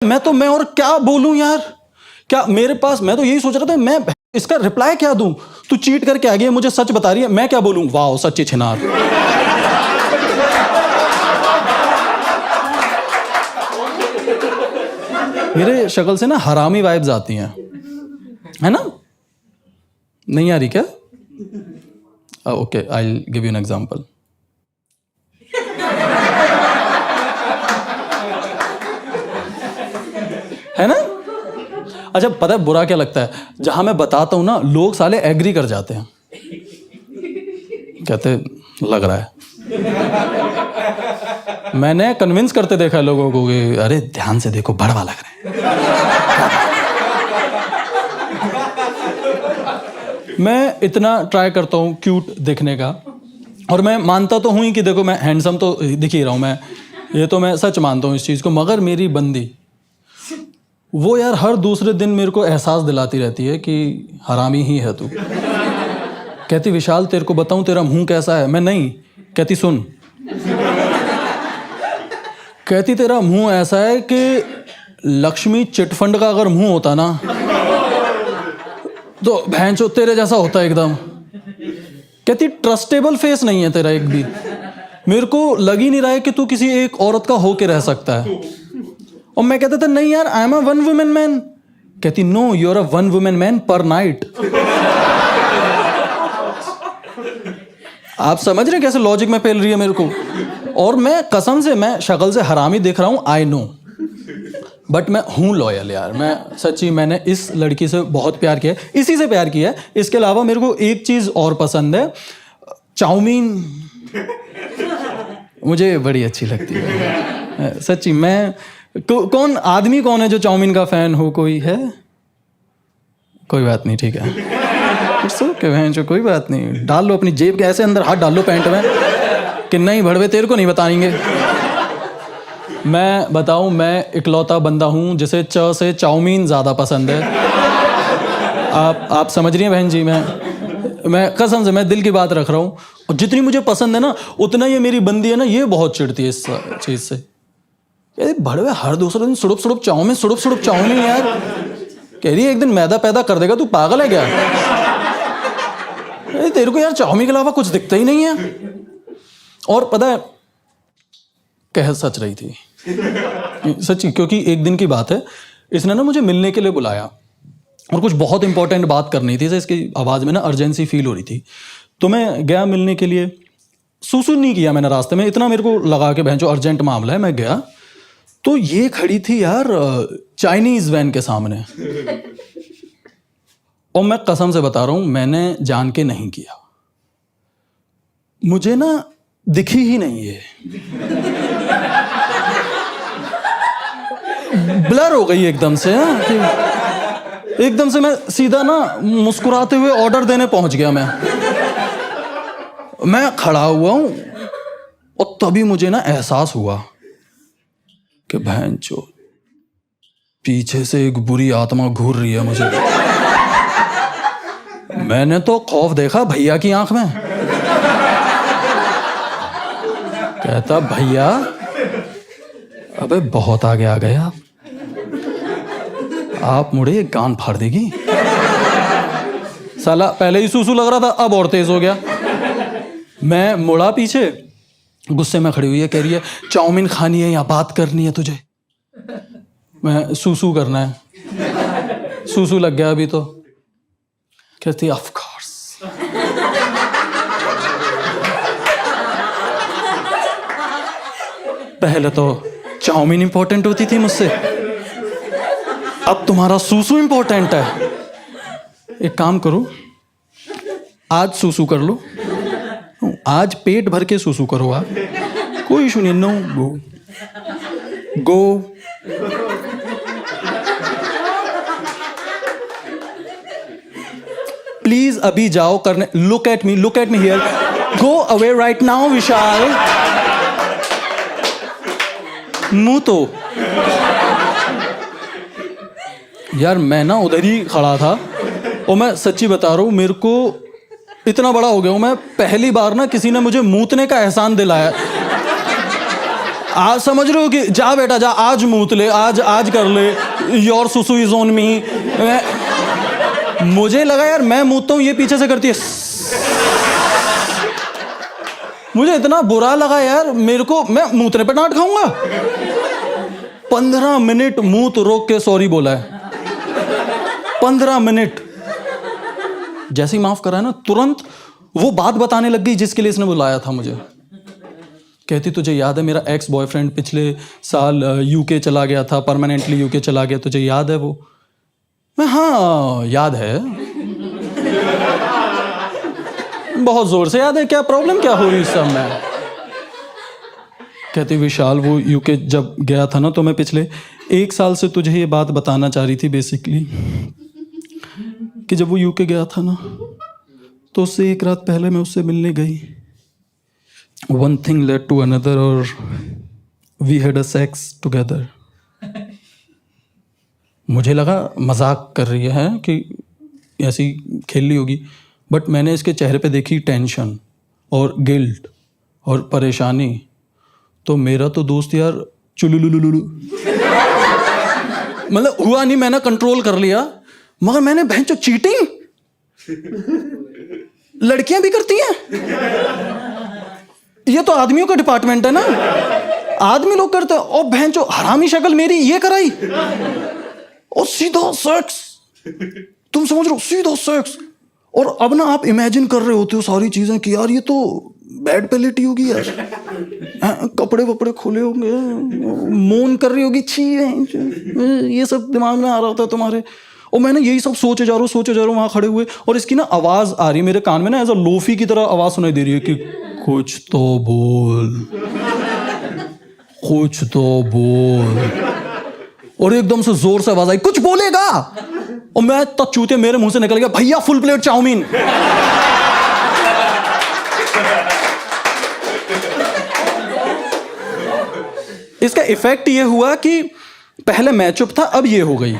मैं और क्या बोलूं यार, क्या मेरे पास, मैं तो यही सोच रहा था मैं इसका रिप्लाई क्या दूं। तू चीट करके आ गई है, मुझे सच बता रही है, मैं क्या बोलूं? वाह सच्ची छिनार। मेरे शक्ल से ना हरामी वाइब्स आती हैं, है ना? नहीं आ रही क्या? Okay, I will give you an example. है ना? अच्छा, पता है बुरा क्या लगता है? जहां मैं बताता हूं ना, लोग साले एग्री कर जाते हैं, कहते लग रहा है। मैंने कन्विंस करते देखा लोगों को कि अरे ध्यान से देखो, बड़वा लग रहा है। मैं इतना ट्राई करता हूँ क्यूट दिखने का, और मैं मानता तो हूँ ही कि देखो मैं हैंडसम तो दिख ही रहा हूँ, मैं ये तो मैं सच मानता हूँ इस चीज़ को। मगर मेरी बंदी वो यार हर दूसरे दिन मेरे को एहसास दिलाती रहती है कि हरामी ही है तू। कहती विशाल तेरे को बताऊं तेरा मुंह कैसा है? मैं नहीं, कहती सुन, कहती तेरा मुंह ऐसा है कि लक्ष्मी चिटफंड का अगर मुंह होता ना तो भैंचो तेरे जैसा होता एकदम। कहती ट्रस्टेबल फेस नहीं है तेरा एक भी, मेरे को लग ही नहीं रहा है कि तू किसी एक औरत का होके रह सकता है। और मैं कहता था नहीं यार, I am a one woman man. कहती no, you are a one woman man per night. आप समझ रहे हैं कैसे लॉजिक में पेल रही है मेरे को? और मैं कसम से, मैं शक्ल से हरामी दिख रहा हूं, आई नो, बट मैं हूं लॉयल यार। मैं सच्ची, मैंने इस लड़की से बहुत प्यार किया है, इसी से प्यार किया है। इसके अलावा मेरे को एक चीज और पसंद है, चाउमीन मुझे बड़ी अच्छी लगती है सच्ची। मैं कौन आदमी कौन है जो चाउमीन का फैन हो? कोई है? कोई बात नहीं, ठीक है, इट्स ओके बहन जो, कोई बात नहीं। डाल लो अपनी जेब के ऐसे अंदर हाथ, डाल लो पैंट में कि नहीं भड़वे तेरे को नहीं बताएंगे। मैं बताऊं, मैं इकलौता बंदा हूं जिसे च से चाउमीन ज्यादा पसंद है। आप समझ रही हैं बहन जी? मैं कसम से, मैं दिल की बात रख रहा हूं। और जितनी मुझे पसंद है ना, उतना ये मेरी बंदी है ना, ये बहुत चिढ़ती है इस चीज से। भड़वे हर दूसरे दिन सुड़ुप सुड़ुप चाउमीन यार। कह रही है एक दिन मैदा पैदा कर देगा, तू पागल है क्या? तेरे को यार चाउमीन के अलावा कुछ दिखता ही नहीं है। और पता है, कह सच रही थी सच्ची, क्योंकि एक दिन की बात है, इसने ना मुझे मिलने के लिए बुलाया और कुछ बहुत इंपॉर्टेंट बात करनी थी। इसकी आवाज़ में ना अर्जेंसी फील हो रही थी, तो मैं गया मिलने के लिए। सूसू नहीं किया मैंने रास्ते में, इतना मेरे को लगा कि बहन जो अर्जेंट मामला है। मैं गया तो ये खड़ी थी यार चाइनीज वैन के सामने, और मैं कसम से बता रहा हूं, मैंने जान के नहीं किया, मुझे ना दिखी ही नहीं है, ब्लर हो गई एकदम से। एकदम से मैं सीधा ना मुस्कुराते हुए ऑर्डर देने पहुंच गया। मैं खड़ा हुआ हूं और तभी मुझे ना एहसास हुआ कि भैंचो पीछे से एक बुरी आत्मा घूर रही है मुझे। मैंने तो खौफ देखा भैया की आंख में। कहता भैया अबे बहुत आगे आ गए आप मुड़े गान फाड़ देगी। साला पहले ही सूसू लग रहा था, अब और तेज हो गया। मैं मुड़ा पीछे, गुस्से में खड़ी हुई है, कह रही है चाउमीन खानी है या बात करनी है तुझे? मैं सूसू करना है। सूसू लग गया अभी तो। कहती ऑफ कोर्स। पहले तो चाउमीन इंपॉर्टेंट होती थी मुझसे, अब तुम्हारा सूसू इंपॉर्टेंट है। एक काम करो, आज सूसू कर लो, आज पेट भर के सूसू करो आप, कोई इशू नहीं। नो गो प्लीज अभी जाओ करने। Look at me here, go away right now Vishal. मुंह तो यार मैं ना उधर ही खड़ा था, और मैं सच्ची बता रहा हूं, मेरे को इतना बड़ा हो गया हूं मैं, पहली बार ना किसी ने मुझे मूतने का एहसान दिलाया। आज समझ रहे हो कि जा बेटा जा, आज मूत ले, आज कर ले, योर सुसु इज ऑन मी। मुझे लगा यार मैं मूतता हूं, ये पीछे से करती है। मुझे इतना बुरा लगा यार, मेरे को, मैं मूतने पे डांट खाऊंगा। 15 मिनट मूत रोक के सॉरी बोला है। 15 मिनट। जैसे ही माफ करा है ना, तुरंत वो बात बताने लग गई जिसके लिए इसने बुलाया था मुझे। कहती तुझे याद है मेरा एक्स बॉयफ्रेंड पिछले साल यूके चला गया था, परमानेंटली यूके चला गया, तुझे याद है वो? मैं हाँ याद है, बहुत जोर से याद है, क्या प्रॉब्लम क्या हो रही इस समय? कहती विशाल वो यूके जब गया था ना, तो मैं पिछले 1 साल से तुझे ये बात बताना चाह रही थी बेसिकली, कि जब वो यूके गया था ना, तो उससे 1 रात पहले मैं उससे मिलने गई। One thing led to another और we had a sex together। मुझे लगा मजाक कर रही है कि ऐसी खेल ली होगी, बट मैंने इसके चेहरे पे देखी टेंशन और गिल्ट और परेशानी। तो मेरा तो दोस्त यार चुलुलुलुलु, मतलब हुआ नहीं, मैंने कंट्रोल कर लिया, मगर मैंने बहन चीटिंग लड़कियां भी करती हैं। ये तो आदमियों का डिपार्टमेंट है ना, आदमी लोग करते हैं। और बहन चो हरामी शक्ल मेरी ये कराई, और सीधा सेक्स, तुम समझ रहे हो, सीधा सेक्स। और अब ना आप इमेजिन कर रहे होते हो सारी चीजें कि यार ये तो बेड पे लेटी होगी यार, कपड़े वपड़े खोले होंगे, मौन कर रही होगी, छी ये सब दिमाग में आ रहा होता है तुम्हारे। और मैंने यही सब सोचे जा रहा हूँ वहां खड़े हुए, और इसकी ना आवाज आ रही है मेरे कान में ना, एज अ लोफी की तरह आवाज सुनाई दे रही है कि कुछ तो बोल, कुछ तो बोल। और एकदम से जोर से आवाज आई, कुछ बोलेगा? और मैं तब चूते मेरे मुंह से निकल गया, भैया फुल प्लेट चाउमीन। इसका इफेक्ट ये हुआ कि पहले मैं चुप था, अब ये हो गई।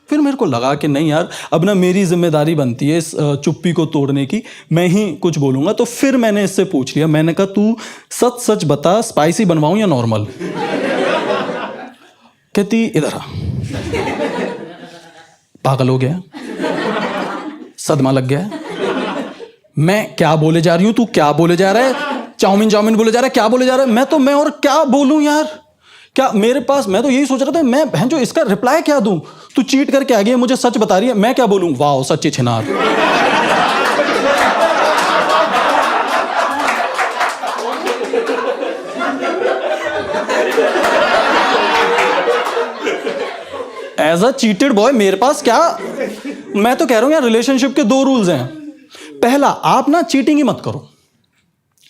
फिर मेरे को लगा कि नहीं यार, अब ना मेरी जिम्मेदारी बनती है इस चुप्पी को तोड़ने की, मैं ही कुछ बोलूंगा। तो फिर मैंने इससे पूछ लिया, मैंने कहा तू सच सच बता, स्पाइसी बनवाऊं या नॉर्मल? कहती इधर आ। पागल हो गया, सदमा लग गया। मैं क्या बोले जा रही हूं, तू क्या बोले जा रहा है? चाउमीन चाउमीन बोले जा रहा है, क्या बोले जा रहा है? मैं और क्या बोलूं यार, क्या मेरे पास, मैं तो यही सोच रहा था, मैं बहन जो इसका रिप्लाई क्या दूं? तू चीट करके आ गई, मुझे सच बता रही है, मैं क्या बोलूं? वाह सच्ची छिनार। एज अ चीटेड बॉय मेरे पास क्या, मैं तो कह रहा हूं यार, रिलेशनशिप के 2 रूल्स हैं। पहला, आप ना चीटिंग ही मत करो,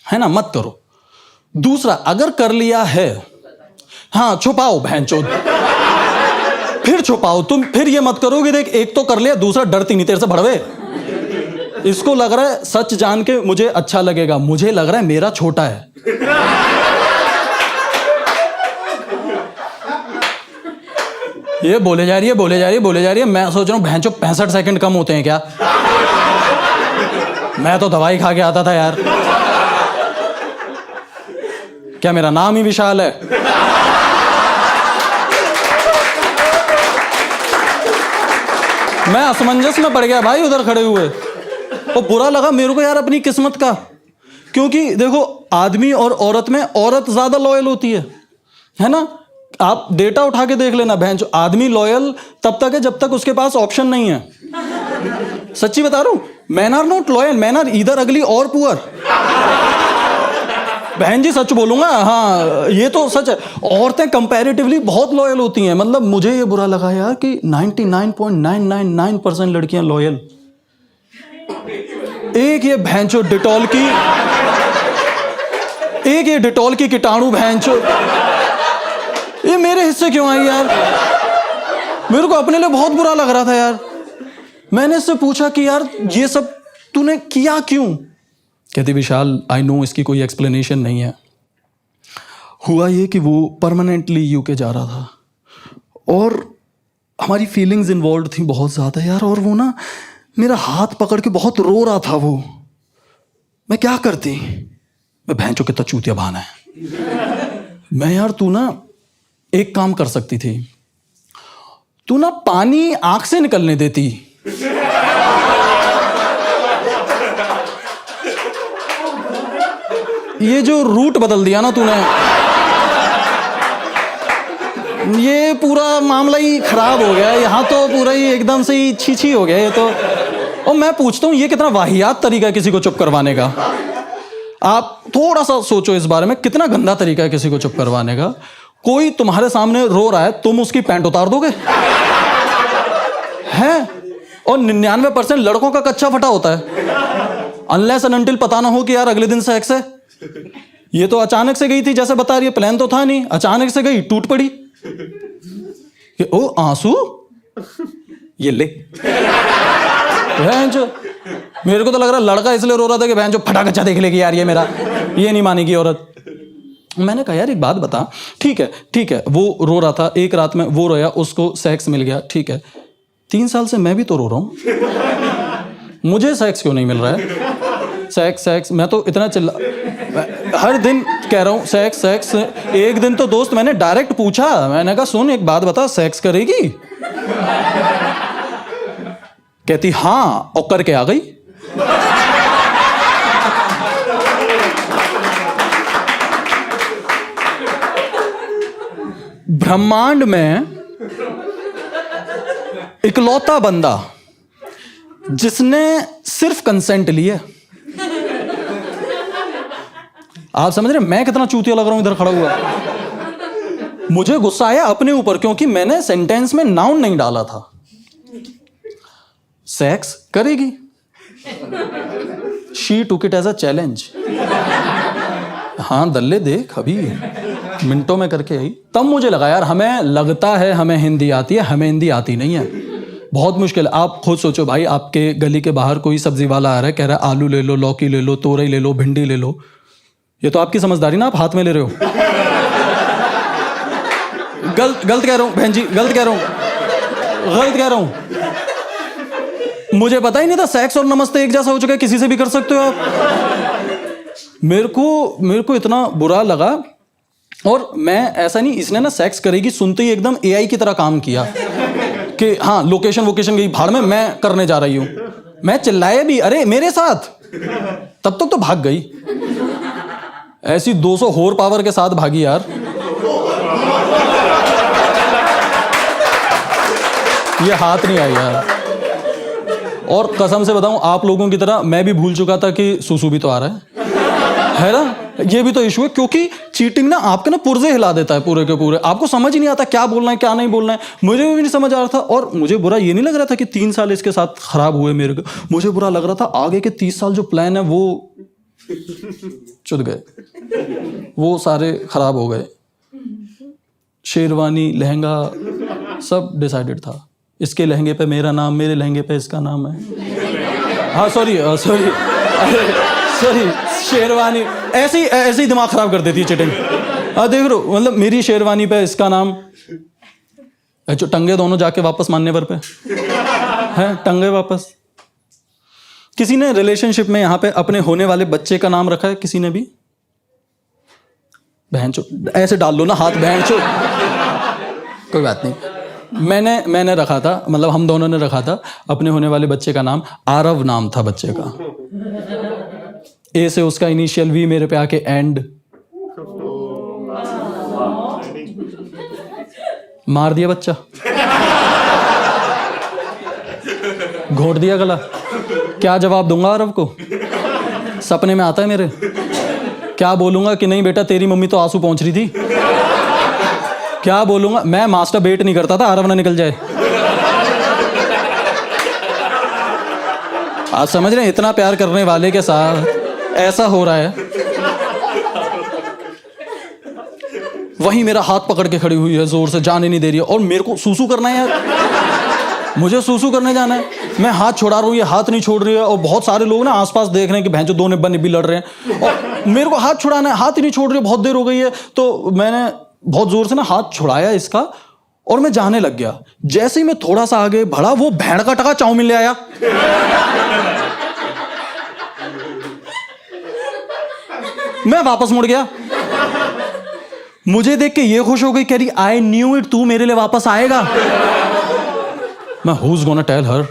है ना, मत करो। दूसरा, अगर कर लिया है, हाँ छुपाओ बहनचोद, फिर छुपाओ। तुम फिर ये मत करो कि देख एक तो कर लिया, दूसरा डरती नहीं तेरे से भड़वे। इसको लग रहा है सच जान के मुझे अच्छा लगेगा, मुझे लग रहा है मेरा छोटा है। ये बोले जा रही है, मैं सोच रहा हूं बहनचोद 65 सेकंड कम होते हैं क्या? मैं तो दवाई खा के आता था यार। क्या मेरा नाम ही विशाल है? मैं असमंजस में पड़ गया भाई उधर खड़े हुए, और बुरा लगा मेरे को यार अपनी किस्मत का। क्योंकि देखो, आदमी और औरत में औरत ज्यादा लॉयल होती है ना? आप डेटा उठा के देख लेना, बहन जो आदमी लॉयल तब तक है जब तक उसके पास ऑप्शन नहीं है। सच्ची बता रहा हूं, man are not loyal, man are either ugly or poor. बहन जी सच बोलूंगा, हाँ ये तो सच है। औरतें कंपैरेटिवली बहुत लॉयल होती हैं। मतलब मुझे ये बुरा लगा यार कि 99.999% लड़कियां लॉयल। एक ये भैंचो डिटॉल की कीटाणु भैंचो, ये मेरे हिस्से क्यों आई यार? मेरे को अपने लिए बहुत बुरा लग रहा था यार। मैंने इससे पूछा कि यार ये सब तूने किया क्यों? कहती विशाल आई नो इसकी कोई एक्सप्लेनेशन नहीं है। हुआ ये कि वो परमानेंटली यूके जा रहा था और हमारी फीलिंग्स इन्वॉल्व थी बहुत ज़्यादा यार। और वो ना मेरा हाथ पकड़ के बहुत रो रहा था वो। मैं क्या करती? मैं भैंचों कितना चूतिया बहाना है। मैं यार तू ना एक काम कर सकती थी, तू ना पानी आंख से निकलने देती। ये जो रूट बदल दिया ना तूने, ये पूरा मामला ही खराब हो गया। यहाँ तो पूरा ही एकदम से ही छी हो गया ये तो। और मैं पूछता हूँ, ये कितना वाहियात तरीका है किसी को चुप करवाने का। आप थोड़ा सा सोचो इस बारे में, कितना गंदा तरीका है किसी को चुप करवाने का। कोई तुम्हारे सामने रो रहा है, तुम उसकी पैंट उतार दोगे हैं? और 99% लड़कों का कच्चा फटा होता है, अनलेस एंड अनटिल पता ना हो कि यार अगले दिन सेक्स है। ये तो अचानक से गई थी, जैसे बता रही है, प्लान तो था नहीं, अचानक से गई, टूट पड़ी। ओ आंसू, ये ले। जो मेरे को तो लग रहा लड़का इसलिए रो रहा था कि बहन जो फटा कच्चा देख लेगी यार ये मेरा, ये नहीं मानेगी औरत। मैंने कहा यार एक बात बता, ठीक है वो रो रहा था, एक रात में वो रोया, उसको सेक्स मिल गया, ठीक है। 3 साल से मैं भी तो रो रहा हूं, मुझे सेक्स क्यों नहीं मिल रहा है? सेक्स मैं तो इतना चिल्ला, हर दिन कह रहा हूं सेक्स। एक दिन तो दोस्त मैंने डायरेक्ट पूछा, मैंने कहा सुन एक बात बता, सेक्स करेगी? कहती हाँ, और करके आ गई। ब्रह्मांड में इकलौता बंदा जिसने सिर्फ कंसेंट लिया। आप समझ रहे मैं कितना चूतिया लग रहा हूं इधर खड़ा हुआ? मुझे गुस्सा आया अपने ऊपर, क्योंकि मैंने सेंटेंस में नाउन नहीं डाला था। सेक्स करेगी, she took it as a challenge. हाँ दल्ले देख, अभी मिनटों में करके आई। तब मुझे लगा यार, हमें लगता है हमें हिंदी आती है, हमें हिंदी आती नहीं है, बहुत मुश्किल है। आप खुद सोचो भाई, आपके गली के बाहर कोई सब्जी वाला आ रहा है, कह रहा है आलू ले लो, लौकी ले लो, तोरई ले लो, भिंडी ले लो। ये तो आपकी समझदारी ना, आप हाथ में ले रहे हो। गलत कह रहा हूं बहन जी, गलत कह रहा हूं। मुझे पता ही नहीं था सेक्स और नमस्ते एक जैसा हो चुका है, किसी से भी कर सकते हो आप। मेरे को इतना बुरा लगा। और मैं ऐसा नहीं, इसने ना सेक्स करेगी सुनते ही एकदम एआई की तरह काम किया कि हाँ लोकेशन वोकेशन गई भाड़ में, मैं करने जा रही हूं। मैं चिल्लाया भी, अरे मेरे साथ, तब तक तो भाग गई। ऐसी 200 होर पावर के साथ भागी यार। ये हाथ नहीं आई यार। और कसम से बताऊं, आप लोगों की तरह मैं भी भूल चुका था कि सुसु भी तो आ रहा है ना। ये भी तो इशू है, क्योंकि चीटिंग ना आपके ना पुर्जे हिला देता है पूरे के पूरे। आपको समझ ही नहीं आता क्या बोलना है क्या नहीं बोलना है। मुझे भी नहीं समझ आ रहा था। और मुझे बुरा ये नहीं लग रहा था कि 3 साल इसके साथ खराब हुए मेरे को। मुझे बुरा लग रहा था आगे के 30 साल जो प्लान है वो चुद गए, वो सारे खराब हो गए। शेरवानी, लहंगा सब डिसाइडेड था। इसके लहंगे पे मेरा नाम, मेरे लहंगे पे इसका नाम है। हाँ सॉरी, शेरवानी ऐसे ही दिमाग खराब कर देती है चिटिंग। हाँ देख लो, मतलब मेरी शेरवानी पे इसका नाम, जो टंगे दोनों जाके वापस मानने पर पे है, टंगे वापस। किसी ने रिलेशनशिप में यहाँ पे अपने होने वाले बच्चे का नाम रखा है? किसी ने भी? बहनचो ऐसे डाल लो ना हाथ, बहनचो। कोई बात नहीं, मैंने रखा था, मतलब हम दोनों ने रखा था अपने होने वाले बच्चे का नाम आरव नाम था बच्चे का। ए से उसका इनिशियल, वी मेरे पे आके एंड। मार दिया बच्चा, घोट दिया गला। क्या जवाब दूंगा आरव को? सपने में आता है मेरे। क्या बोलूंगा कि नहीं बेटा तेरी मम्मी तो आंसू पहुंच रही थी? क्या बोलूंगा? मैं मास्टर बेट नहीं करता था, आरव ना निकल जाए। आप समझ रहे हैं, इतना प्यार करने वाले के साथ ऐसा हो रहा है। वहीं मेरा हाथ पकड़ के खड़ी हुई है, जोर से, जाने नहीं दे रही है। और मेरे को सूसू करना है यार, मुझे सूसू करने जाना है। मैं हाथ छोड़ा रहा हूँ, ये हाथ नहीं छोड़ रही है। और बहुत सारे लोग ना आसपास देख रहे हैं कि भैंचो दो निब्बा निब्बी लड़ रहे हैं, और मेरे को हाथ छुड़ाना है, हाथ ही नहीं छोड़ रही है, बहुत देर हो गई है। तो मैंने बहुत जोर से ना हाथ छुड़ाया इसका, और मैं जाने लग गया। जैसे ही मैं थोड़ा सा आगे बढ़ा, वो भेड़ का टका चाउमीन ले आया। मैं वापस मुड़ गया। मुझे देख के ये खुश हो गई, कह रही आई न्यू इट, तू मेरे लिए वापस आएगा। मैं who's gonna tell her?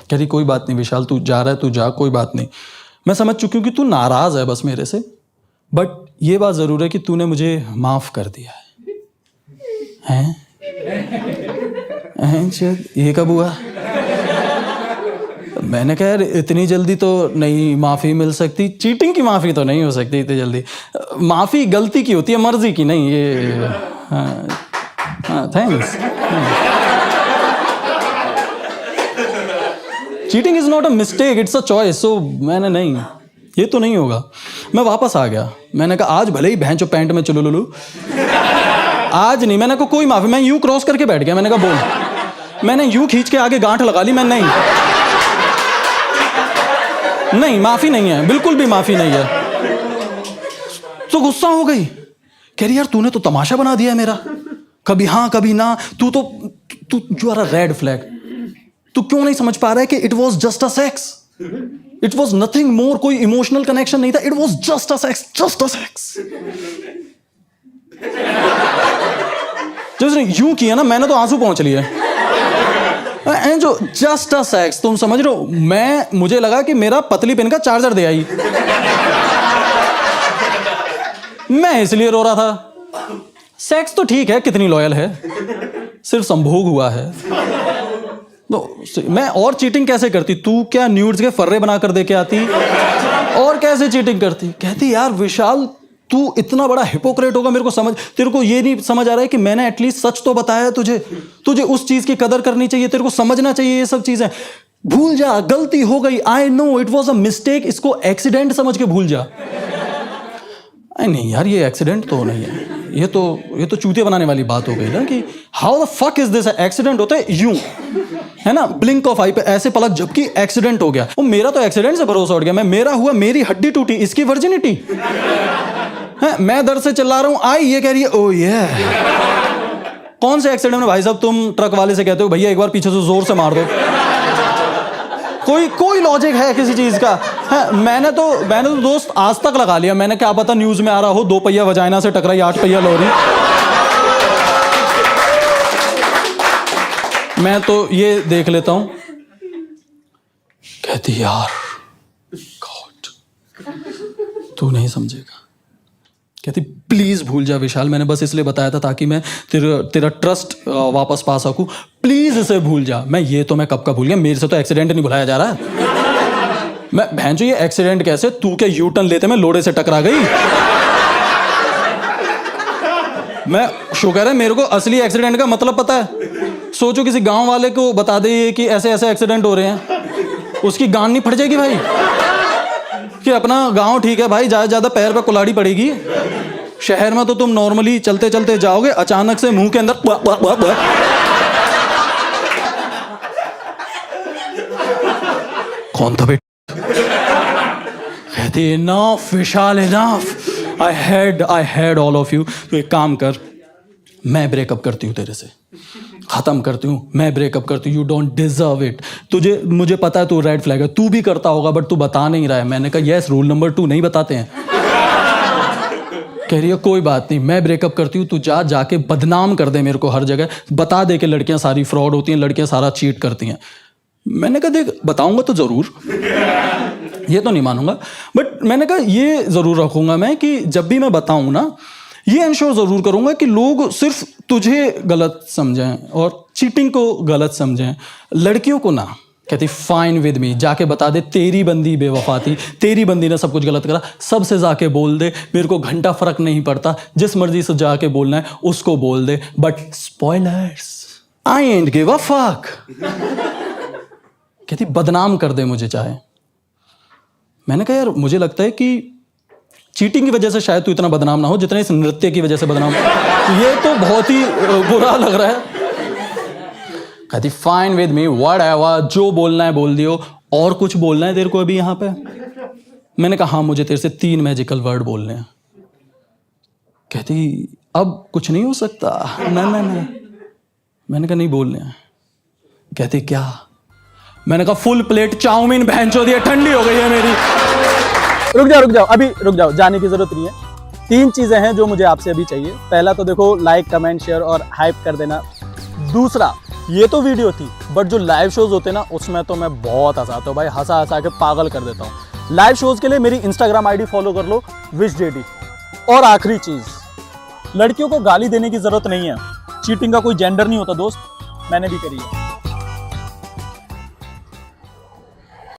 कह रही कोई बात नहीं विशाल, तू जा रहा है तू जा, कोई बात नहीं। मैं समझ चुकी हूँ कि तू नाराज है बस मेरे से, बट ये बात जरूर है कि तूने मुझे माफ कर दिया है। ये कब हुआ? मैंने कहा यार इतनी जल्दी तो नहीं माफी मिल सकती, चीटिंग की माफी तो नहीं हो सकती इतनी जल्दी। माफी गलती की होती है, मर्जी की नहीं। ये हाँ thanks. Cheating is not a mistake, it's a choice. So मैंने नहीं, ये तो नहीं होगा। मैं वापस आ गया। मैंने कहा आज भले ही भैंचो पैंट में चलो लुलू, आज नहीं। मैंने कहा कोई माफी, मैं यूं क्रॉस करके बैठ गया। मैंने कहा बोल, मैंने यूं खींच के आगे गांठ लगा ली। मैं नहीं माफी नहीं है, बिल्कुल भी माफी नहीं है। तो गुस्सा हो गई, कह रही यार तूने तो तमाशा बना दिया है मेरा, कभी हाँ कभी ना। तू you are a red flag. तू क्यों नहीं समझ पा रहा है कि it was just a sex, it was nothing more, कोई इमोशनल कनेक्शन नहीं था, it was just a sex, just a sex. जब उसने यूं किया ना, मैंने तो आंसू पहुंच लिए। जो जस्ट अ सेक्स, तुम समझ रहे हो, मुझे लगा कि मेरा पतली पेन का चार्जर दे आई। मैं इसलिए रो रहा था। सेक्स तो ठीक है, कितनी लॉयल है, सिर्फ संभोग हुआ है। तो मैं और चीटिंग कैसे करती? तू क्या न्यूड्स के फर्रे बनाकर दे के आती और कैसे चीटिंग करती? कहती यार विशाल तू इतना बड़ा हिपोक्रेट होगा, मेरे को समझ, तेरे को ये नहीं समझ आ रहा है कि मैंने एटलीस्ट सच तो बताया तुझे उस चीज की कदर करनी चाहिए, तेरे को समझना चाहिए ये सब चीजें। भूल जा, गलती हो गई, I know it was a mistake, इसको एक्सीडेंट समझ के भूल जा। नहीं यार ये एक्सीडेंट तो नहीं है, ये तो चूतिया बनाने वाली बात हो गई ना कि how the fuck is this. Accident होता है यूं, है ना, ब्लिंक ऑफ आई पे ऐसे पलक झपकी, एक्सीडेंट हो गया। वो मेरा तो एक्सीडेंट से भरोसा उठ गया। मेरा हुआ, मेरी हड्डी टूटी, इसकी वर्जिनिटी है। मैं दर्द से चिल्ला रहा हूं, आई ये कह रही है ओ ये। कौन से एक्सीडेंट में भाई साहब तुम ट्रक वाले से कहते हो भैया एक बार पीछे से जोर से मार दो? कोई लॉजिक है किसी चीज का? है मैंने तो दोस्त आज तक लगा लिया। मैंने क्या पता न्यूज में आ रहा हो 2 पहिया वजाइना से टकराई 8 पहिया लॉरी। मैं तो ये देख लेता हूं। कहती यार गॉड तू नहीं समझेगा। कहती प्लीज भूल जा विशाल, मैंने बस इसलिए बताया था ताकि मैं तेरा ट्रस्ट वापस पा सकूं। प्लीज इसे भूल जा। मैं कब का भूल गया, मेरे से तो एक्सीडेंट नहीं बुलाया जा रहा है। मैं भैंचो ये एक्सीडेंट कैसे? तू क्या यू टर्न लेते मैं लोड़े से टकरा गई? मैं शुक्र है मेरे को असली एक्सीडेंट का मतलब पता है। सोचो किसी गांव वाले को बता दे कि ऐसे ऐसे एक्सीडेंट हो रहे हैं, उसकी गांड नहीं फट जाएगी भाई कि अपना गांव ठीक है भाई, ज्यादा पैर पे कुल्हाड़ी पड़ेगी। शहर में तो तुम नॉर्मली चलते चलते जाओगे, अचानक से मुंह के अंदर कौन था बेटा? कहती enough Vishal enough, I had all of you. तो एक काम कर, मैं ब्रेकअप करती हूँ तेरे से, खत्म करती हूँ, मैं ब्रेकअप करती हूँ। You don't deserve it. मुझे पता है तू रेड फ्लैग है, तू भी करता होगा बट तू बता नहीं रहा है। मैंने कहा यस रूल नंबर 2 नहीं बताते हैं। कह रही है कोई बात नहीं, मैं ब्रेकअप करती हूँ, तू जाके बदनाम कर दे मेरे को हर जगह, बता दे कि लड़कियां सारी फ्रॉड होती हैं, लड़कियां सारा चीट करती हैं। मैंने कहा देख बताऊंगा तो जरूर, ये तो नहीं मानूंगा, बट मैंने कहा ये जरूर रखूंगा मैं कि जब भी मैं बताऊं ना, ये इंश्योर जरूर करूंगा कि लोग सिर्फ तुझे गलत समझें और चीटिंग को गलत समझें, लड़कियों को ना। कहती फाइन विद मी, जाके बता दे तेरी बंदी बेवफा थी, तेरी बंदी ने सब कुछ गलत करा, सबसे जाके बोल दे, मेरे को घंटा फर्क नहीं पड़ता, जिस मर्जी से जाके बोलना है उसको बोल दे, but spoilers I ain't give a fuck. कहती बदनाम कर दे मुझे चाहे। मैंने कहा यार मुझे लगता है कि चीटिंग की वजह से शायद तू इतना बदनाम ना हो जितना इस नृत्य की वजह से बदनाम हो। ये तो बहुत ही बुरा लग रहा है। कहती फाइन विद मी, व्हाटएवर, जो बोलना है बोल दियो, और कुछ बोलना है तेरे को अभी यहाँ पे? मैंने कहा हाँ मुझे तेरे से 3 मैजिकल वर्ड बोलने हैं। कहती अब कुछ नहीं हो सकता? ना मैंने कहा नहीं बोलने हैं। कहती क्या? मैंने कहा फुल प्लेट चाउमीन भैंचो दिए, ठंडी हो गई है मेरी। रुक जाओ अभी रुक जाओ, जाने की जरूरत नहीं है। 3 चीजें हैं जो मुझे आपसे अभी चाहिए। पहला तो देखो लाइक, कमेंट, शेयर और हाइप कर देना। दूसरा, ये तो वीडियो थी, बट जो लाइव शोज होते हैं ना उसमें तो मैं बहुत हंसाता हूँ भाई, हंसा हंसा के पागल कर देता हूँ। लाइव शोज के लिए मेरी इंस्टाग्राम आईडी फॉलो कर लो, विशजेडी। और आखिरी चीज, लड़कियों को गाली देने की जरूरत नहीं है। चीटिंग का कोई जेंडर नहीं होता दोस्त, मैंने भी करी है।